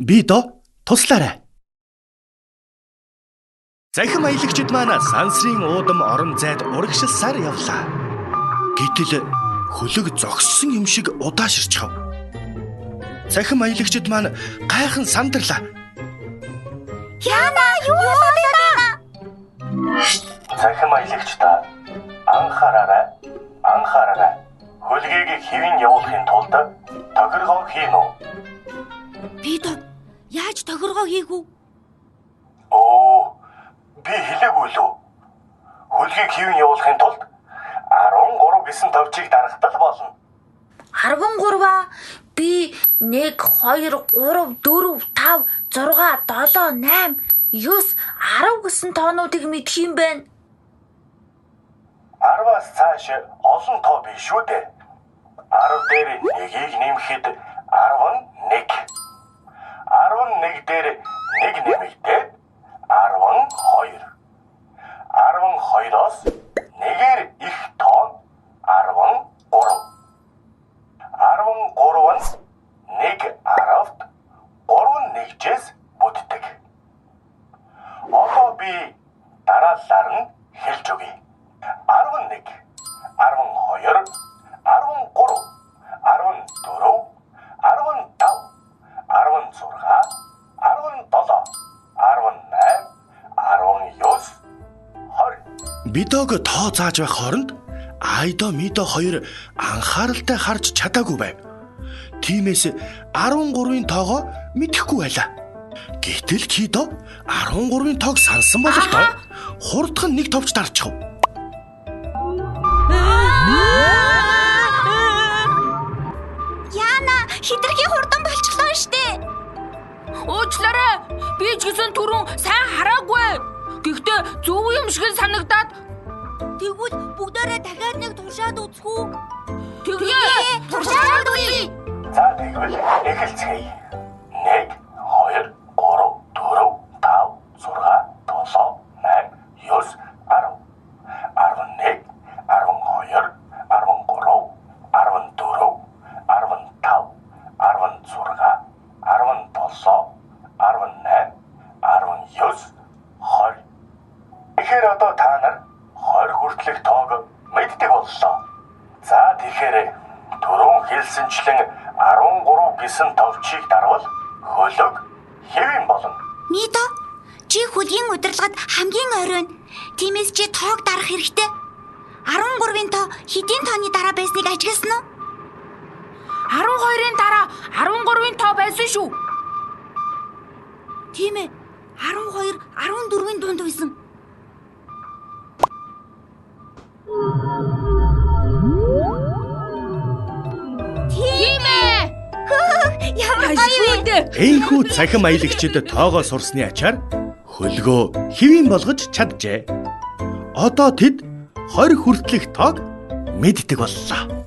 Би доо туслаарай. Захин аялагчид маань сансрын уудам орон зайд урагшилсаар явлаа. Гэтэл хөлөг зогссон юм шиг удааширчхав. Захин аялагчид маань гайхан сандарлаа. Яна юу болоод байна? Захин аялагчдаа анхаараарай. Хөлгийг хэвэн явуулахын тулд тохиргоо хийн үү? Би доо яаж тохиргоо хийгүү? Би хэлээгүй лүү. Хөлгийг хэвэн явуулахын тулд 13 гэсэн товчийг дарагдал болно. 13 би 1 2 3 4 5 6 7 8 9 10 гэсэн тоонуудыг мэдх юм байна. 10-аас цааш олон тоо бий шүү дээ. 10 дээр 1-ийг нэмэхэд 11. 11 дээр 1 нэмэгдээд 12. 12-оос 1-ээр их тоон 13. 13-аас 1 10-т 3 нэгжээс бүтдэг. Одоо би дараалалаар нь хэлж өгье. 11, 12, 13, 14, 15, 16, 17, 18, 19, 20. Бидог тоо зааж байх хооронд Айдо Мидо хоёр анхааралтай харж чадаагүй байв. Тиймээс 13-ын тоогоо мэдэхгүй байлаа. Гэтэл Кидо 13-ын тоог сансан бололтой хурдхан нэг товч дарчихв. Яна хитрхи хурдан болчихлоо штэ. Уучлаарай. Би ч гэсэн түрүүн сайн хараагүй. Гэхдээ зөв юм шиг санагдаад. Тэгвэл бүгдээрээ дахиад нэг туршаад үзэх үү? Тэгээ туршаад үзье. За тэгвэл эхэлцгээе. 1, 2, 3, 4, 5, 6, 7, 8, 9, 10, 11, 12, 13, 14, 15, 16, 17, 18, 19, 20. Тэгэхээр одоо та нар 20 хүртэлх тоог мэддэг боллоо. За тэгэхээр түрүүн хэлсэнчлэн 13 гэсэн товчийг дарвал хөлөг хэвэн болно. Мидо, чи хөлийн удирдлагад хамгийн оройн. Тиймээс чи тоог дарах хэрэгтэй. 13-ын тоо хэдийн тооны дараа байсныг ажигласан уу? 12-ын дараа 13-ын тоо байсан шүү. Тийм ээ. 12, 14-ийн дунд байсан. Тийм ээ. Ямар гоё вэ? Энэхүү цахим аялагчид тоогоо сурсны ачаар хөлгөө хэвэн болгож чаджээ. Одоо тэд 20 хүртэлх тоог мэддэг боллоо.